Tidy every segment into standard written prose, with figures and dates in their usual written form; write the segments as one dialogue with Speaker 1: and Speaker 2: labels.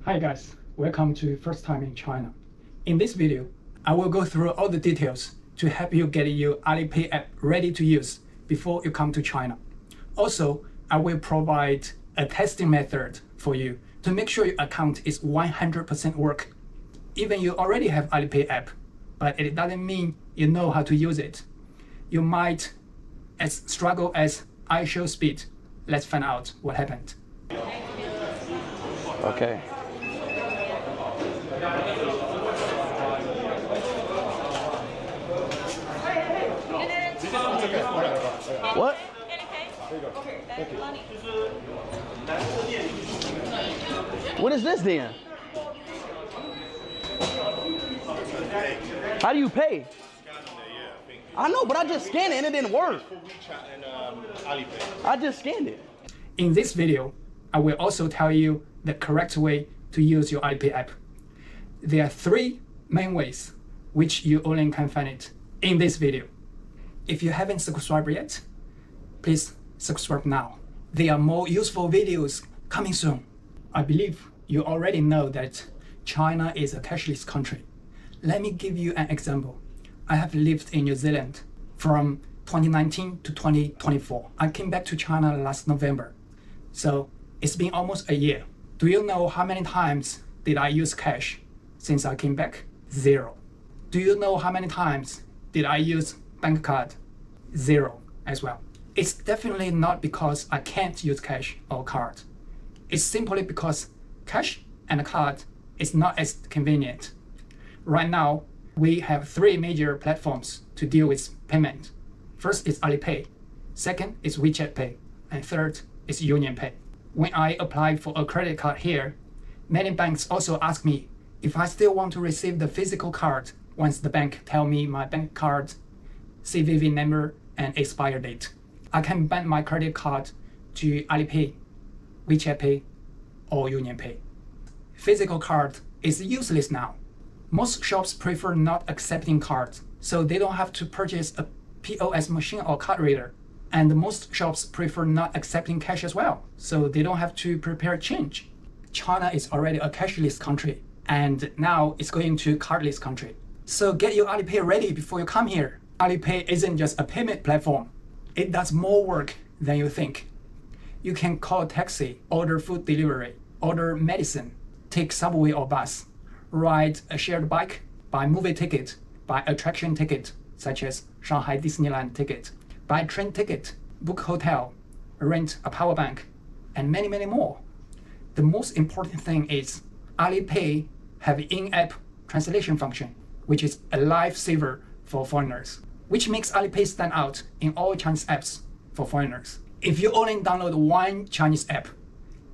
Speaker 1: Hi guys, welcome to First Time in China. In this video, I will go through all the details to help you get your Alipay app ready to use before you come to China. Also, I will provide a testing method for you to make sure your account is 100% work. Even you already have Alipay app, but it doesn't mean you know how to use it. You might struggle as I show speed. Let's find out what happened.
Speaker 2: Okay. What? What is this then? How do you pay? I know, but I just scanned it and it didn't work. I just scanned it.
Speaker 1: In this video, I will also tell you the correct way to use your Alipay app. There are three main ways which you only can find it in this video. If you haven't subscribed yet, please subscribe now. There are more useful videos coming soon. I believe you already know that China is a cashless country. Let me give you an example. I have lived in New Zealand from 2019 to 2024. I came back to China last November. So it's been almost a year. Do you know how many times did I use cash since I came back? 0. Do you know how many times did I use bank card? 0 as well. It's definitely not because I can't use cash or card. It's simply because cash and card is not as convenient. Right now, we have 3 major platforms to deal with payment. First is Alipay, second is WeChat Pay, and third is UnionPay. When I apply for a credit card here, many banks also ask me if I still want to receive the physical card once the bank tell me my bank card, CVV number, and expire date. I can bank my credit card to Alipay, WeChat Pay, or UnionPay. Physical card is useless now. Most shops prefer not accepting cards, so they don't have to purchase a POS machine or card reader. And most shops prefer not accepting cash as well, so they don't have to prepare change. China is already a cashless country, and now it's going to cardless country. So get your Alipay ready before you come here. Alipay isn't just a payment platform. It does more work than you think. You can call a taxi, order food delivery, order medicine, take subway or bus, ride a shared bike, buy movie ticket, buy attraction ticket, such as Shanghai Disneyland ticket, buy train ticket, book hotel, rent a power bank, and many, many more. The most important thing is Alipay have in-app translation function, which is a lifesaver for foreigners, which makes Alipay stand out in all Chinese apps for foreigners. If you only download one Chinese app,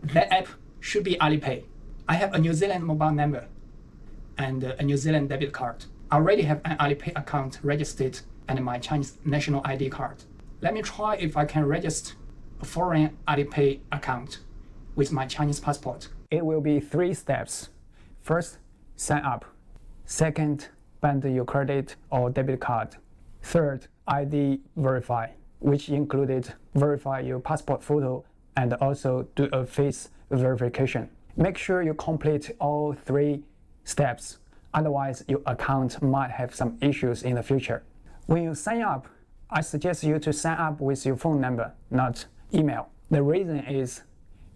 Speaker 1: that app should be Alipay. I have a New Zealand mobile number and a New Zealand debit card. I already have an Alipay account registered and my Chinese national ID card. Let me try if I can register a foreign Alipay account with my Chinese passport. It will be 3 steps. First, sign up. Second, bind your credit or debit card. Third, ID verify, which included verify your passport photo and also do a face verification. Make sure you complete all 3 steps, otherwise your account might have some issues in the future. When you sign up, I suggest you to sign up with your phone number, not email. The reason is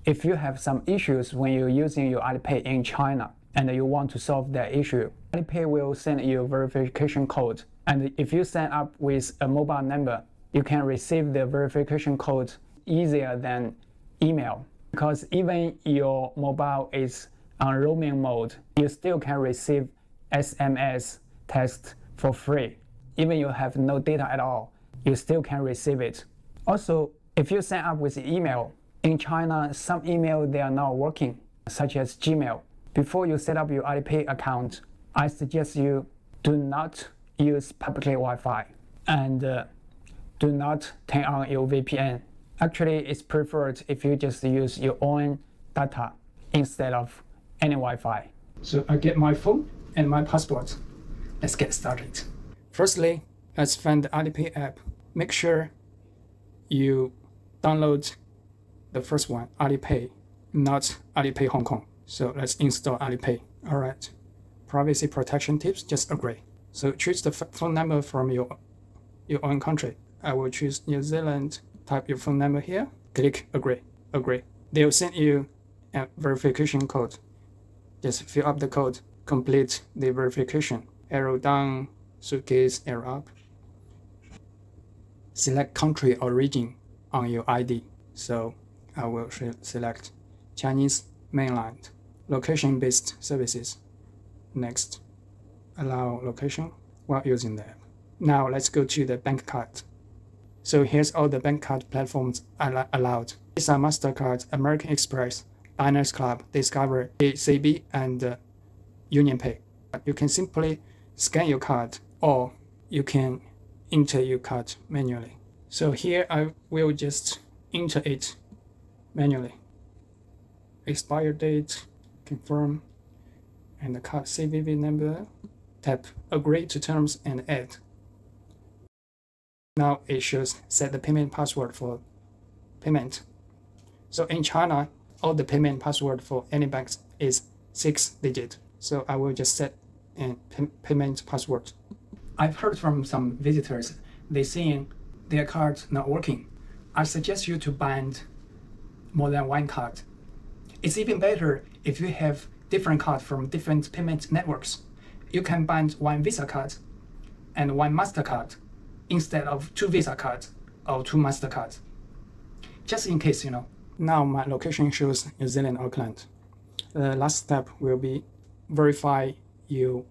Speaker 1: if you have some issues when you're using your Alipay in China and you want to solve that issue, Alipay will send you a verification code. And if you sign up with a mobile number, you can receive the verification code easier than email. Because even your mobile is on roaming mode, you still can receive SMS text for free. Even you have no data at all, you still can receive it. Also, if you sign up with email, in China, some email they are not working, such as Gmail. Before you set up your Alipay account, I suggest you do not use public Wi-Fi and do not turn on your VPN. Actually, it's preferred if you just use your own data instead of any Wi-Fi. So I get my phone and my passport. Let's get started. Firstly, let's find the Alipay app. Make sure you download the first one, Alipay, not Alipay Hong Kong. So let's install Alipay. All right. Privacy protection tips, just agree. So choose the phone number from your own country. I will choose New Zealand. Type your phone number here. Click agree. Agree. They'll send you a verification code. Just fill up the code. Complete the verification. Arrow down, suitcase, arrow up. Select country origin on your ID. So I will select Chinese Mainland. Location-based services. Next. Allow location while using the app. Now let's go to the bank card. So here's all the bank card platforms allowed. Visa, MasterCard, American Express, Diners Club, Discover, ACB, and UnionPay. You can simply scan your card or you can enter your card manually. So here I will just enter it manually. Expire date, confirm, and the card CVV number. Tap agree to terms and add. Now it shows set the payment password for payment. So in China, all the payment password for any banks is 6 digits. So I will just set a payment password. I've heard from some visitors, they're seeing their card not working. I suggest you to bind more than one card. It's even better if you have different cards from different payment networks. You can bind one Visa card and one MasterCard instead of 2 Visa cards or 2 MasterCards. Just in case, you know. Now my location shows New Zealand, Auckland. The last step will be verify your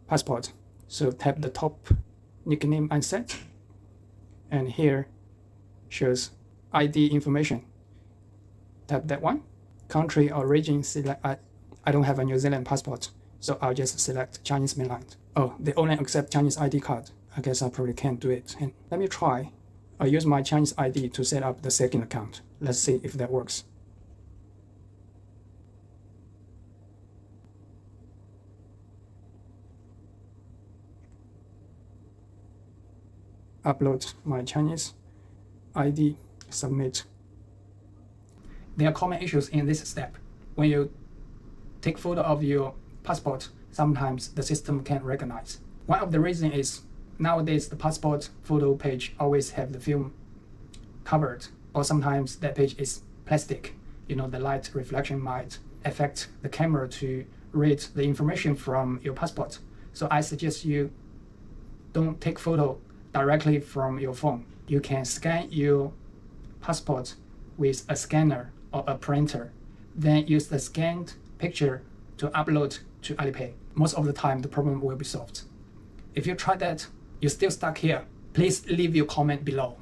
Speaker 1: passport. So tap the top nickname unset, and here shows ID information. Tap that one. Country origin select. I don't have a New Zealand passport, so I'll just select Chinese Mainland. Oh, they only accept Chinese ID card. I guess I probably can't do it. And let me try. I'll use my Chinese ID to set up the second account. Let's see if that works. Upload my Chinese ID, submit. There are common issues in this step. When you take photo of your passport, sometimes the system can't recognize. One of the reasons is nowadays the passport photo page always have the film covered, or sometimes that page is plastic. You know, the light reflection might affect the camera to read the information from your passport. So I suggest you don't take photo directly from your phone. You can scan your passport with a scanner or a printer, then use the scanned picture to upload to Alipay. Most of the time, the problem will be solved. If you try that, you're still stuck here, please leave your comment below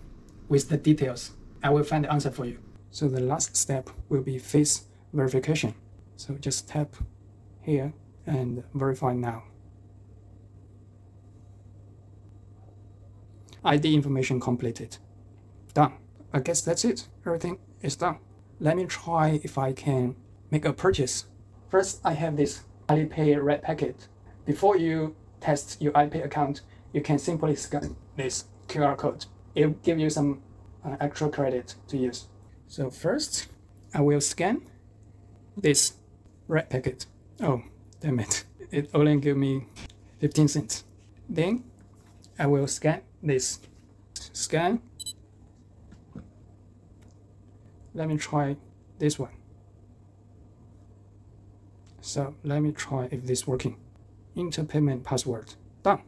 Speaker 1: with the details. I will find the answer for you. So the last step will be face verification. So just tap here and verify now. ID information completed. Done. I guess that's it. Everything is done. Let me try if I can make a purchase. First, I have this Alipay red packet. Before you test your Alipay account, you can simply scan this QR code. It will give you some extra credit to use. So first, I will scan this red packet. Oh, damn it. It only gave me 15 cents. Then I will scan this. Scan. Let me try this one. So let me try if this is working. Enter payment password. Done.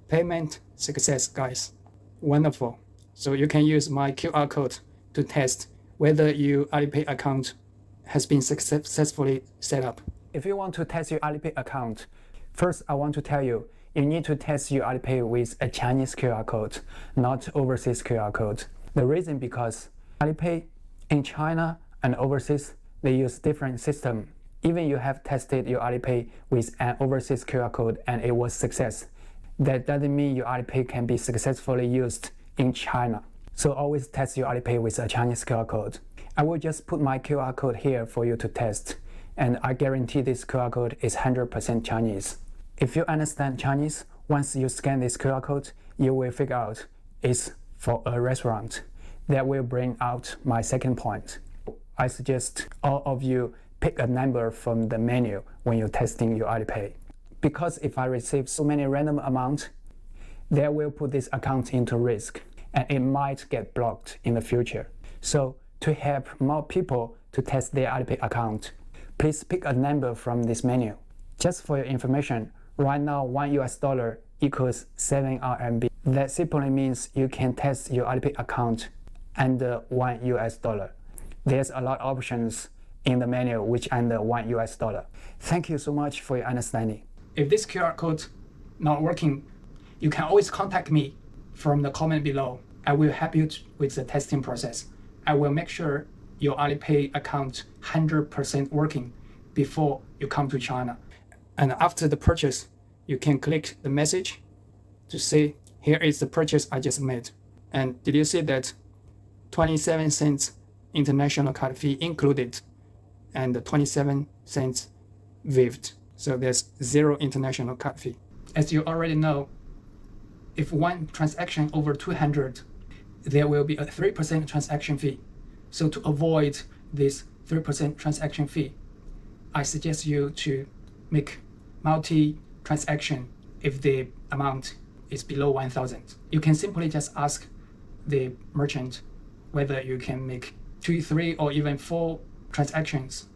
Speaker 1: Payment success, guys. Wonderful. So you can use my QR code to test whether your Alipay account has been successfully set up. If you want to test your Alipay account, first I want to tell you, you need to test your Alipay with a Chinese QR code, not overseas QR code. The reason because Alipay in China and overseas, they use different system. Even you have tested your Alipay with an overseas QR code and it was success, that doesn't mean your Alipay can be successfully used in China. So always test your Alipay with a Chinese QR code. I will just put my QR code here for you to test, and I guarantee this QR code is 100% Chinese. If you understand Chinese, once you scan this QR code, you will figure out it's for a restaurant. That will bring out my second point. I suggest all of you pick a number from the menu when you're testing your Alipay. Because if I receive so many random amounts, that will put this account into risk and it might get blocked in the future. So to help more people to test their Alipay account, please pick a number from this menu. Just for your information, right now $1 equals 7 RMB. That simply means you can test your Alipay account under $1. There's a lot of options in the menu which under $1. Thank you so much for your understanding. If this QR code not working, you can always contact me from the comment below. I will help you with the testing process. I will make sure your Alipay account 100% working before you come to China. And after the purchase, you can click the message to say, here is the purchase I just made. And did you see that 27 cents international card fee included and 27 cents waived? So there's 0 international card fee. As you already know, if one transaction over 200, there will be a 3% transaction fee. So to avoid this 3% transaction fee, I suggest you to make multi-transaction if the amount is below 1,000. You can simply just ask the merchant whether you can make 2, 3, or even 4 transactions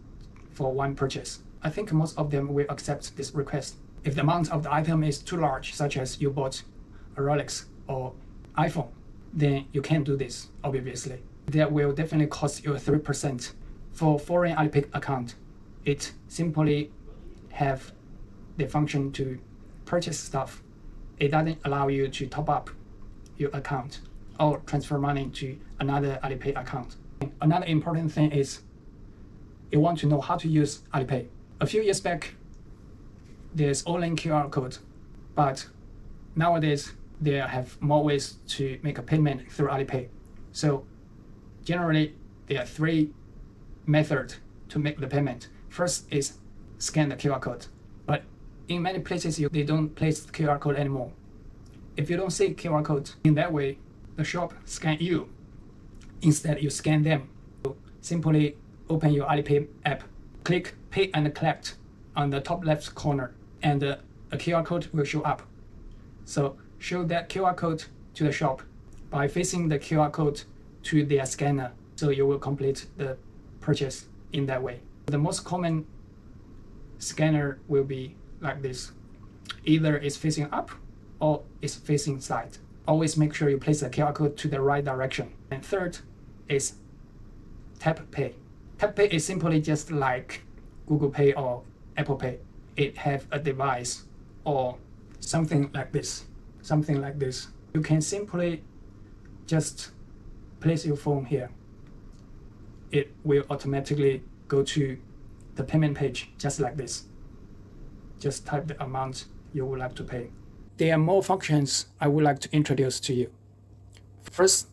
Speaker 1: for one purchase. I think most of them will accept this request. If the amount of the item is too large, such as you bought a Rolex or iPhone, then you can't do this, obviously. That will definitely cost you 3%. For foreign Alipay account, it simply have the function to purchase stuff. It doesn't allow you to top up your account or transfer money to another Alipay account. Another important thing is you want to know how to use Alipay. A few years back, there's only QR code, but nowadays they have more ways to make a payment through Alipay. So generally, there are 3 methods to make the payment. First is scan the QR code, but in many places they don't place the QR code anymore. If you don't see QR code, in that way, the shop scan you. Instead, you scan them. So simply open your Alipay app, click Pay and Collect on the top left corner, and a QR code will show up. So show that QR code to the shop by facing the QR code to their scanner, so you will complete the purchase in that way. The most common scanner will be like this. Either it's facing up or it's facing side. Always make sure you place the QR code to the right direction. And third is Tap Pay. Tap Pay is simply just like Google Pay or Apple Pay. It have a device or something like this. Something like this. You can simply just place your phone here. It will automatically go to the payment page just like this. Just type the amount you would like to pay. There are more functions I would like to introduce to you. First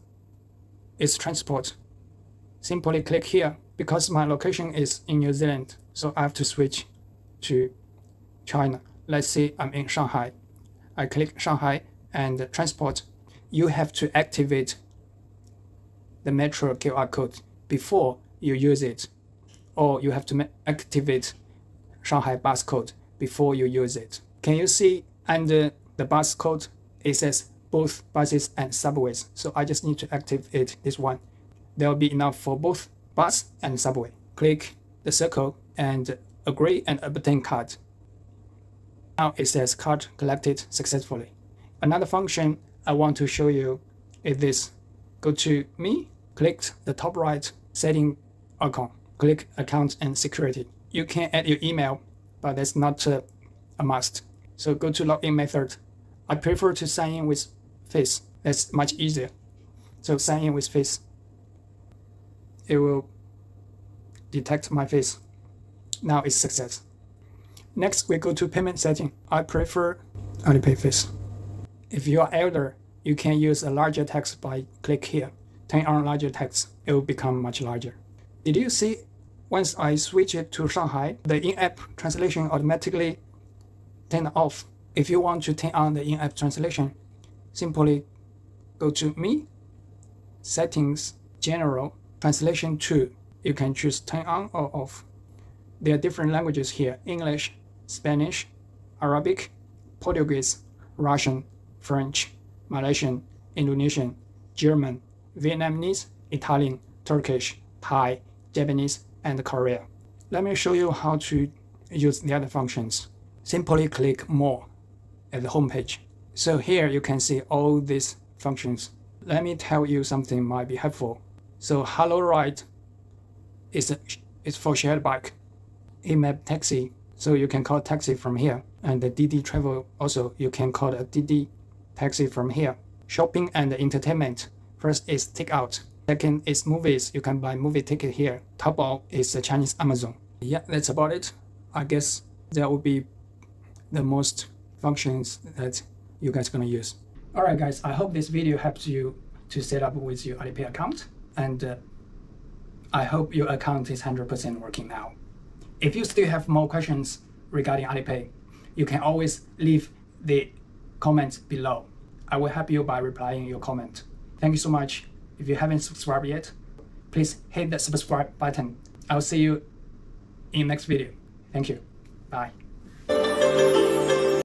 Speaker 1: is transport. Simply click here. Because my location is in New Zealand, so I have to switch to China. Let's say I'm in Shanghai. I click Shanghai and transport. You have to activate the metro QR code before you use it, or you have to activate Shanghai bus code before you use it. Can you see under the bus code it says both buses and subways? So I just need to activate this one. There will be enough for both bus and subway. Click the circle and agree and obtain card. Now it says card collected successfully. Another function I want to show you is this. Go to Me, click the top right setting icon, click account and security. You can add your email, but that's not a must. So go to login method. I prefer to sign in with face. That's much easier. So sign in with face. It will detect my face. Now it's success. Next, we go to payment setting. I prefer Alipay face. If you are elder, you can use a larger text by click here. Turn on larger text. It will become much larger. Did you see once I switch it to Shanghai, the in-app translation automatically turned off? If you want to turn on the in-app translation, simply go to Me, Settings, General, Translation 2. You can choose turn on or off. There are different languages here: English, Spanish, Arabic, Portuguese, Russian, French, Malaysian, Indonesian, German, Vietnamese, Italian, Turkish, Thai, Japanese, and Korea. Let me show you how to use the other functions. Simply click More at the home page. So here you can see all these functions. Let me tell you something might be helpful. So Hello Ride is for shared bike. Map Taxi, so you can call taxi from here. And the Didi Travel also, you can call a Didi taxi from here. Shopping and entertainment. First is takeout. Second is movies. You can buy movie ticket here. Taobao is the Chinese Amazon. Yeah, that's about it. I guess that would be the most functions that you guys are gonna use. All right, guys. I hope this video helps you to set up with your Alipay account, and I hope your account is 100% working now. If you still have more questions regarding Alipay, you can always leave the comments below. I will help you by replying your comment. Thank you so much. If you haven't subscribed yet, please hit the subscribe button. I'll see you in the next video. Thank you. Bye.